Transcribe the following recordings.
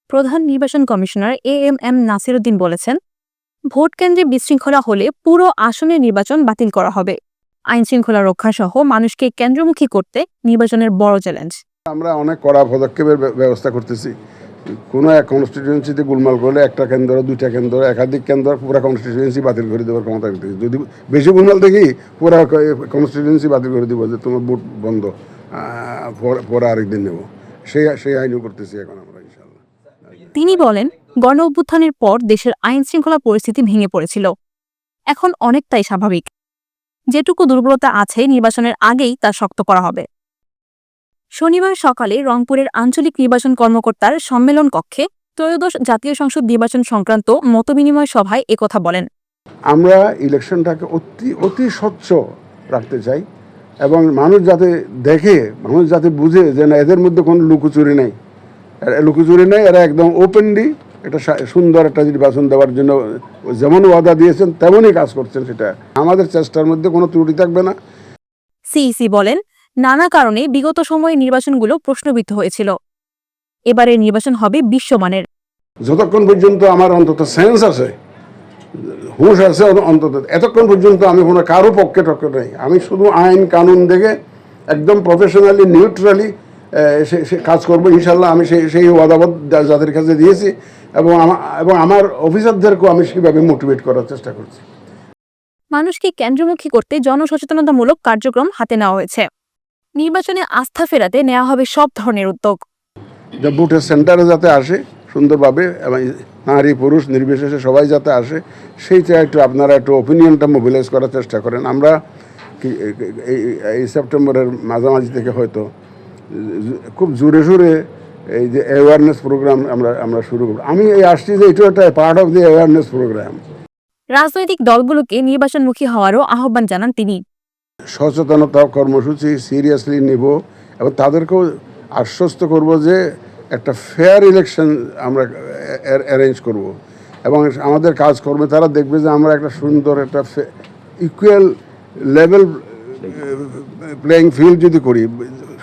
প্রধান নির্বাচন commissioner AMM Nasir Uddin বলেছেন, ভোট কেন্দ্রে বিশৃঙ্খলা হলে পুরো আসনের নির্বাচন বাতিল করা হবে। আইনশৃঙ্খলা রক্ষাসহ মানুষকে কেন্দ্রমুখী করতে নির্বাচনের বড় চ্যালেঞ্জ। আমরা অনেক কড়া পদক্ষেপের ব্যবস্থা করতেছি। কোনো এক কনস্টিটিউয়েন্সিতে গোলমাল করলে একটা কেন্দ্র, দুইটা কেন্দ্র, একাধিক কেন্দ্র পুরো কনস্টিটিউয়েন্সি বাতিল করে দেওয়ার ক্ষমতা রাখতেছি। যদি বেশি গোলমাল দেখি পুরো কনস্টিটিউয়েন্সি বাতিল করে দিব, যে তোমার ভোট বন্ধ, পরে আরেকদিন নেব। সেই আইনও করতেছি এখন আমরা, ইনশাআল্লাহ। তিনি বলেন, গণ অভ্যুত্থানের পর দেশের আইনশৃঙ্খলা পরিস্থিতি ভেঙে পড়েছিল। এখন অনেকটাই স্বাভাবিক। যেটুকু দুর্বলতা আছে নির্বাচনের আগেই তা শক্ত করা হবে। শনিবার সকালে রংপুরের আঞ্চলিক নির্বাচন কর্মকর্তার সম্মেলন কক্ষে ত্রয়োদশ জাতীয় সংসদ নির্বাচন সংক্রান্ত মতবিনিময় সভায় একথা বলেন। আমরা ইলেকশনটাকে অতি স্বচ্ছ রাখতে চাই, এবং মানুষ যাতে দেখে, মানুষ যাতে বুঝে যে না, এদের মধ্যে কোনো লুকোচুরি নেই, এরা একদম ওপেনলি একটা সুন্দর একটা নির্বাচন দেওয়ার জন্য যেমন ওয়াদা দিয়েছেন তেমনই কাজ করছেন। সেটা আমাদের চেষ্টার মধ্যে কোনো ত্রুটি থাকবে না। সিইসি বলেন, নানা কারণে বিগত সময়ে নির্বাচনগুলো প্রশ্নবিদ্ধ হয়েছিল। এবারের নির্বাচন হবে বিশ্বমানের। যতক্ষণ পর্যন্ত আমার অন্তত সেন্স আছে, হুঁশ আছে, অন্তত এতক্ষণ পর্যন্ত আমি কোনো কারো পক্ষে টক্কে নেই। আমি শুধু আইন কানুন দেখে একদম প্রফেশনালি নিউট্রালি কাজ করবো, ইনশাল্লাহ। আমি সেই ওয়াদাবাদ যাদের কাছে দিয়েছি, এবং আমার অফিসারদেরকেও আমি সেভাবে মোটিভেট করার চেষ্টা করছি। মানুষকে কেন্দ্রমুখী করতে জনসচেতনতামূলক কার্যক্রম হাতে নেওয়া হয়েছে। নির্বাচনে আস্থা ফেরাতে নেওয়া হবে সব ধরনের উদ্যোগ। ভোটের সেন্টারে যাতে আসে সুন্দরভাবে, এবং নারী পুরুষ নির্বিশেষে সবাই যাতে আসে, সেইটা আপনারা একটু অপিনিয়নটা মোবিলাইজ করার চেষ্টা করেন। আমরা এই সেপ্টেম্বরের মাঝামাঝি থেকে হয়তো খুব জোরে সোরে এই যে অ্যাওয়ারনেস প্রোগ্রাম আমরা শুরু করব। আমি আসছি যে এটা একটা part of the awareness programme. রাজনৈতিক দলগুলোকে নির্বাচনমুখী হওয়ারও আহ্বান জানান তিনি। সচেতনতা কর্মসূচি সিরিয়াসলি নিব, এবং তাদেরকেও আশ্বস্ত করব যে একটা ফেয়ার ইলেকশন আমরা অ্যারেঞ্জ করব, এবং আমাদের কাজকর্মে তারা দেখবে যে আমরা একটা সুন্দর একটা ইকুয়াল লেভেল প্লেয়িং ফিল্ড যদি করি,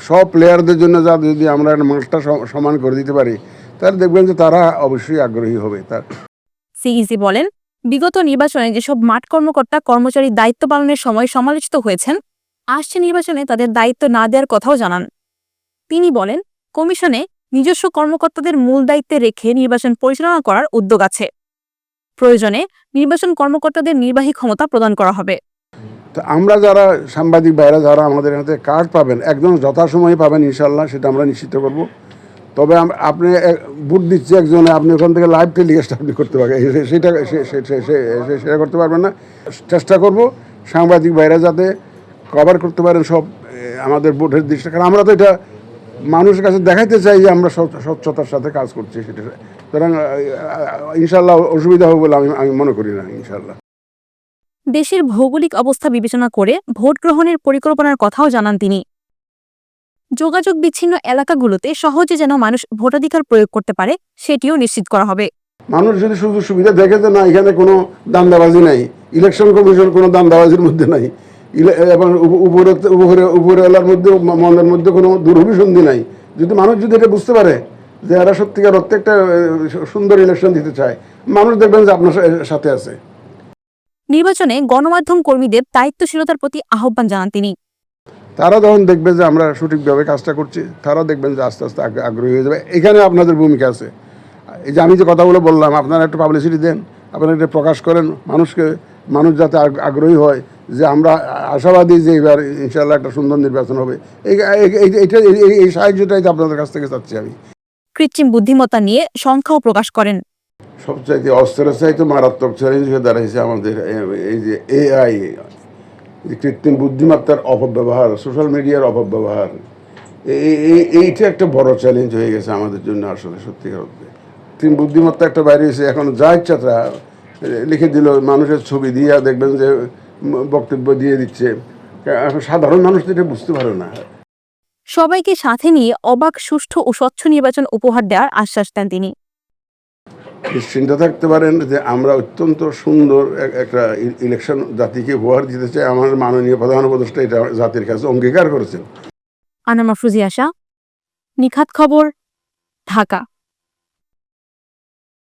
সব প্লেয়ারদের জন্য যদি আমরা একটা মাঠটা সমান করে দিতে পারি, তাহলে দেখবেন যে তারা অবশ্যই আগ্রহী হবে। তার সিইসি বলেন, বিগত নির্বাচনে যেসব মাঠ কর্মকর্তা কর্মচারী দায়িত্ব পালনের সময় সমালোচিত হয়েছেন, আসছে নির্বাচনে তাদের দায়িত্ব না দেওয়ার কথাও জানান। তিনি বলেন, কমিশনে নিজস্ব কর্মকর্তাদের মূল দায়িত্বে রেখে নির্বাচন পরিচালনা করার উদ্যোগ আছে। প্রয়োজনে নির্বাচন কর্মকর্তাদের নির্বাহী ক্ষমতা প্রদান করা হবে। তো আমরা যারা সাংবাদিক ভাইরা যারা আমাদের হাতে কার্ড পাবেন, একজন যথাসময়ে পাবেন, ইনশাল্লাহ সেটা আমরা নিশ্চিত করব। তবে আপনি ভোট দিচ্ছে একজনে, আপনি ওখান থেকে লাইভ টেলিকাস্ট আপনি করতে পারবেন, সেটা করতে পারবেন না। চেষ্টা করব সাংবাদিক ভাইরা যাতে কভার করতে পারেন সব আমাদের ভোটের দৃশ্যটা, কারণ আমরা তো এটা মানুষের কাছে দেখাইতে চাই যে আমরা স্বচ্ছতার সাথে কাজ করছি। সেটা সুতরাং ইনশাল্লাহ অসুবিধা হবে বলে আমি মনে করি না, ইনশাল্লাহ। দেশের ভৌগোলিক অবস্থা বিবেচনা করে ভোট গ্রহণের পরিকল্পনার কথাও জানান তিনি। যোগাযোগ বিচ্ছিন্ন এলাকাগুলোতে সহজে যেন মানুষ ভোটাধিকার প্রয়োগ করতে পারে, সেটিও নিশ্চিত করা হবে। মানুষ যদি সুযোগ সুবিধা দেখে যে না, এখানে কোনো দান্দাবাজি নাই, ইলেকশন কমিশন কোনো দান্দাবাজির মধ্যে নাই, এবং উপরেওয়ালার মধ্যে মনের মধ্যে কোনো দুরভিসন্ধি নাই, যদি মানুষ যদি এটা বুঝতে পারে যে এরা সত্যিকার অর্থে একটা সুন্দর ইলেকশন দিতে চায়, মানুষ দেখবেন যে আপনার সাথে আছে। নির্বাচনে গণমাধ্যম কর্মীদের দায়িত্বশীলতার প্রতি আহ্বান জানান তিনি। তারা যখন দেখবে যে আমরা সঠিকভাবে কাজটা করছি, তারা দেখবেন যে আস্তে আস্তে আগ্রহী হয়ে যাবে। এখানে আপনাদের ভূমিকা আছে। এই যে আমি যে কথাগুলো বললাম, আপনারা একটু পাবলিসিটি দেন, আপনারা এটা প্রকাশ করেন, মানুষ যাতে আগ্রহী হয় যে আমরা আশাবাদী যে এবার ইনশাল্লাহ একটা সুন্দর নির্বাচন হবে। এই সাহায্যটাই আপনাদের কাছ থেকে চাচ্ছি আমি। কৃত্রিম বুদ্ধিমত্তা নিয়ে সংখ্যাও প্রকাশ করেন। সবচাইতে অস্ত্রের চাইতে মারাত্মক চ্যালেঞ্জ হয়ে দাঁড়াইছে আমাদের এই যে এআই, কৃত্রিম বুদ্ধিমত্তার অপব্যবহার, সোশ্যাল মিডিয়ার অপব্যবহার। এইটা একটা বড় চ্যালেঞ্জ হয়ে গেছে আমাদের জন্য আসলে, সত্যিকার অর্থে। কৃত্রিম বুদ্ধিমত্তা একটা বাইরে হয়েছে, এখন যা ইচ্ছাটা লিখে দিল, মানুষের ছবি দিয়ে দেখবেন যে বক্তব্য দিয়ে দিচ্ছে। এখন সাধারণ মানুষ তো এটা বুঝতে পারে না। সবাইকে সাথে নিয়ে অবাক, সুষ্ঠু ও স্বচ্ছ নির্বাচন উপহার দেওয়ার আশ্বাস দেন তিনি। নিশ্চিন্ত থাকতে পারেন যে আমরা অত্যন্ত সুন্দর একটা ইলেকশন জাতিকে উপহার দিতে চাই। আমার মাননীয় প্রধান উপদেষ্টা এটা জাতির কাছে অঙ্গীকার করেছেন। আনামা ফ্রুজি আশা, নিখাত খবর, ঢাকা।